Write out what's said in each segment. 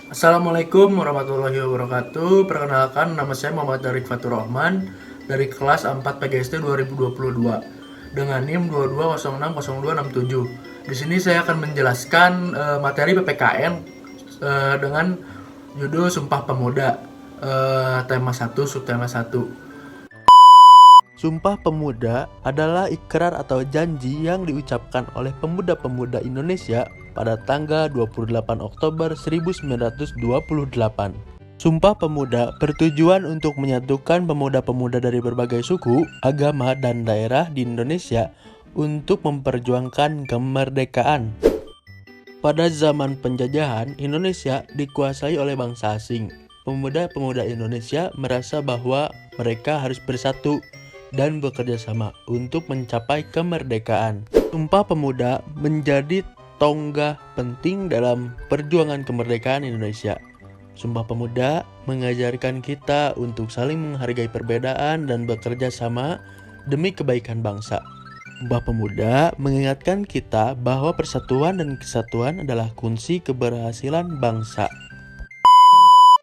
Assalamualaikum warahmatullahi wabarakatuh. Perkenalkan, nama saya Muhammad Arif Fatur Rahman dari kelas 4 PGSD 2022 dengan NIM 22060267. Di sini saya akan menjelaskan materi PPKN dengan judul Sumpah Pemuda, tema 1, subtema 1. Sumpah Pemuda adalah ikrar atau janji yang diucapkan oleh pemuda-pemuda Indonesia pada tanggal 28 Oktober 1928. Sumpah Pemuda bertujuan untuk menyatukan pemuda-pemuda dari berbagai suku, agama, dan daerah di Indonesia untuk memperjuangkan kemerdekaan. Pada zaman penjajahan, Indonesia dikuasai oleh bangsa asing. Pemuda-pemuda Indonesia merasa bahwa mereka harus bersatu dan bekerja sama untuk mencapai kemerdekaan. Sumpah Pemuda menjadi tonggak penting dalam perjuangan kemerdekaan Indonesia. Sumpah Pemuda mengajarkan kita untuk saling menghargai perbedaan dan bekerja sama demi kebaikan bangsa. Sumpah Pemuda mengingatkan kita bahwa persatuan dan kesatuan adalah kunci keberhasilan bangsa.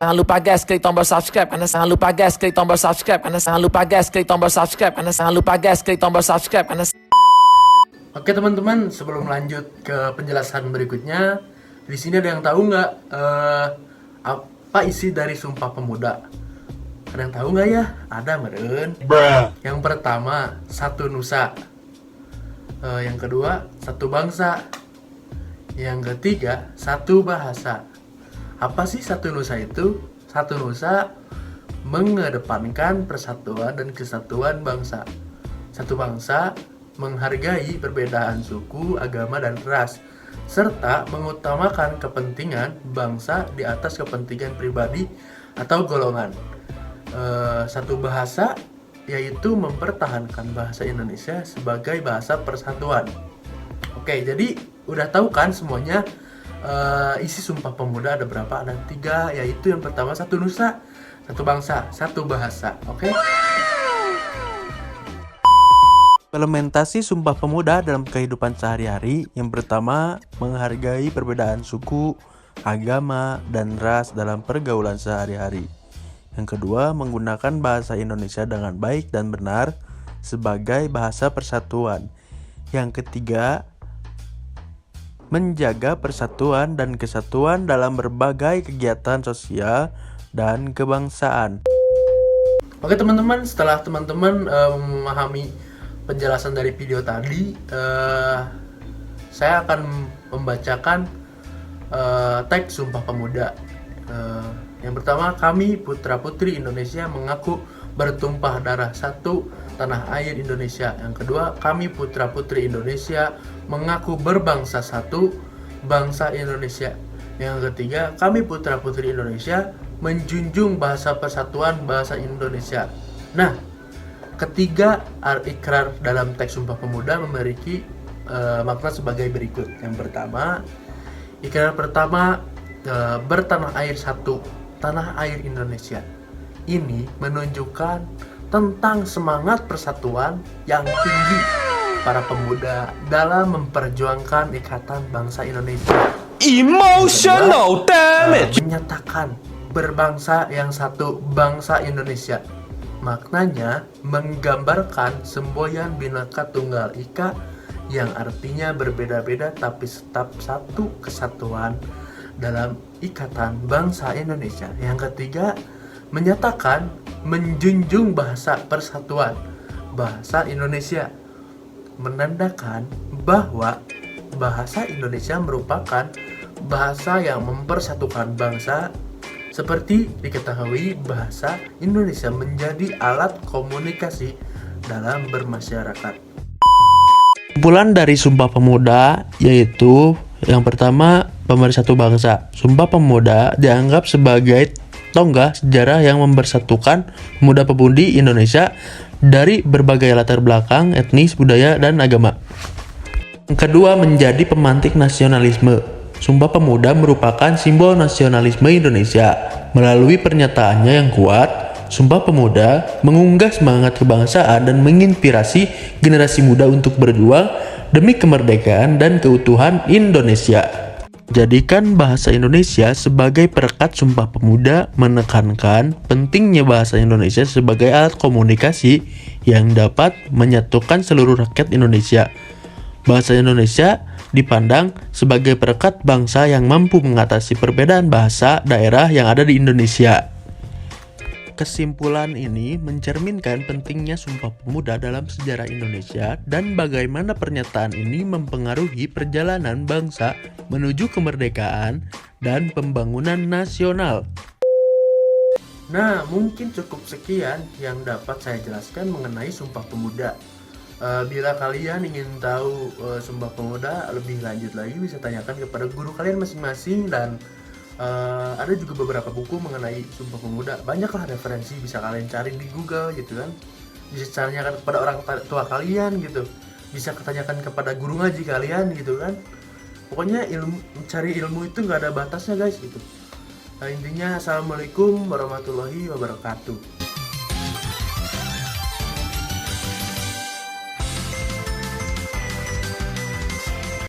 Jangan lupa guys, klik tombol subscribe. Anda jangan lupa guys, klik tombol subscribe. Anda jangan lupa guys, klik tombol subscribe. Anda jangan lupa guys, klik tombol subscribe. Anda. Oke teman-teman, sebelum lanjut ke penjelasan berikutnya, di sini ada yang tahu nggak apa isi dari Sumpah Pemuda? Ada yang tahu nggak ya? Ada meren. Yang pertama, satu nusa. Yang kedua, satu bangsa. Yang ketiga, satu bahasa. Apa sih satu nusa itu? Satu nusa mengedepankan persatuan dan kesatuan bangsa. Satu bangsa menghargai perbedaan suku, agama, dan ras, serta mengutamakan kepentingan bangsa di atas kepentingan pribadi atau golongan. Satu bahasa yaitu mempertahankan bahasa Indonesia sebagai bahasa persatuan. Oke, jadi udah tahu kan semuanya isi Sumpah Pemuda ada berapa? Ada 3, yaitu yang pertama satu nusa, satu bangsa, satu bahasa. Oke? Implementasi Sumpah Pemuda dalam kehidupan sehari-hari. Yang pertama, menghargai perbedaan suku, agama, dan ras dalam pergaulan sehari-hari. Yang kedua, menggunakan bahasa Indonesia dengan baik dan benar sebagai bahasa persatuan. Yang ketiga, menjaga persatuan dan kesatuan dalam berbagai kegiatan sosial dan kebangsaan. Oke teman-teman, setelah teman-teman memahami penjelasan dari video tadi, saya akan membacakan teks Sumpah Pemuda. Yang pertama, kami putra-putri Indonesia mengaku bertumpah darah satu tanah air Indonesia. Yang kedua, kami putra-putri Indonesia mengaku berbangsa satu bangsa Indonesia. Yang ketiga, kami putra-putri Indonesia menjunjung bahasa persatuan bahasa Indonesia. Nah, ketiga ikrar dalam teks Sumpah Pemuda memiliki makna sebagai berikut. Yang pertama, ikrar pertama, bertanah air satu, tanah air Indonesia. Ini menunjukkan tentang semangat persatuan yang tinggi para pemuda dalam memperjuangkan ikatan bangsa Indonesia. Emotional damage. Menyatakan berbangsa yang satu, bangsa Indonesia. Maknanya menggambarkan semboyan Bhinneka Tunggal Ika yang artinya berbeda-beda tapi tetap satu kesatuan dalam ikatan bangsa Indonesia. Yang ketiga, menyatakan menjunjung bahasa persatuan bahasa Indonesia, menandakan bahwa bahasa Indonesia merupakan bahasa yang mempersatukan bangsa. Seperti diketahui, bahasa Indonesia menjadi alat komunikasi dalam bermasyarakat. Kumpulan dari Sumpah Pemuda yaitu yang pertama, pemersatu bangsa. Sumpah Pemuda dianggap sebagai tonggak sejarah yang mempersatukan pemuda-pemudi Indonesia dari berbagai latar belakang, etnis, budaya, dan agama. Yang kedua, menjadi pemantik nasionalisme. Sumpah Pemuda merupakan simbol nasionalisme Indonesia. Melalui pernyataannya yang kuat, Sumpah Pemuda mengunggah semangat kebangsaan dan menginspirasi generasi muda untuk berjuang demi kemerdekaan dan keutuhan Indonesia. Jadikan bahasa Indonesia sebagai perekat Sumpah Pemuda menekankan pentingnya bahasa Indonesia sebagai alat komunikasi yang dapat menyatukan seluruh rakyat Indonesia. Bahasa Indonesia dipandang sebagai perekat bangsa yang mampu mengatasi perbedaan bahasa daerah yang ada di Indonesia. Kesimpulan ini mencerminkan pentingnya Sumpah Pemuda dalam sejarah Indonesia dan bagaimana pernyataan ini mempengaruhi perjalanan bangsa menuju kemerdekaan dan pembangunan nasional. Nah, mungkin cukup sekian yang dapat saya jelaskan mengenai Sumpah Pemuda. Bila kalian ingin tahu Sumpah Pemuda lebih lanjut lagi, bisa tanyakan kepada guru kalian masing-masing. Dan ada juga beberapa buku mengenai Sumpah Pemuda. Banyaklah referensi, bisa kalian cari di Google gitu kan. Bisa tanyakan kepada orang tua kalian gitu. Bisa tanyakan kepada guru ngaji kalian gitu kan. Pokoknya mencari ilmu itu nggak ada batasnya guys gitu. Intinya assalamualaikum warahmatullahi wabarakatuh.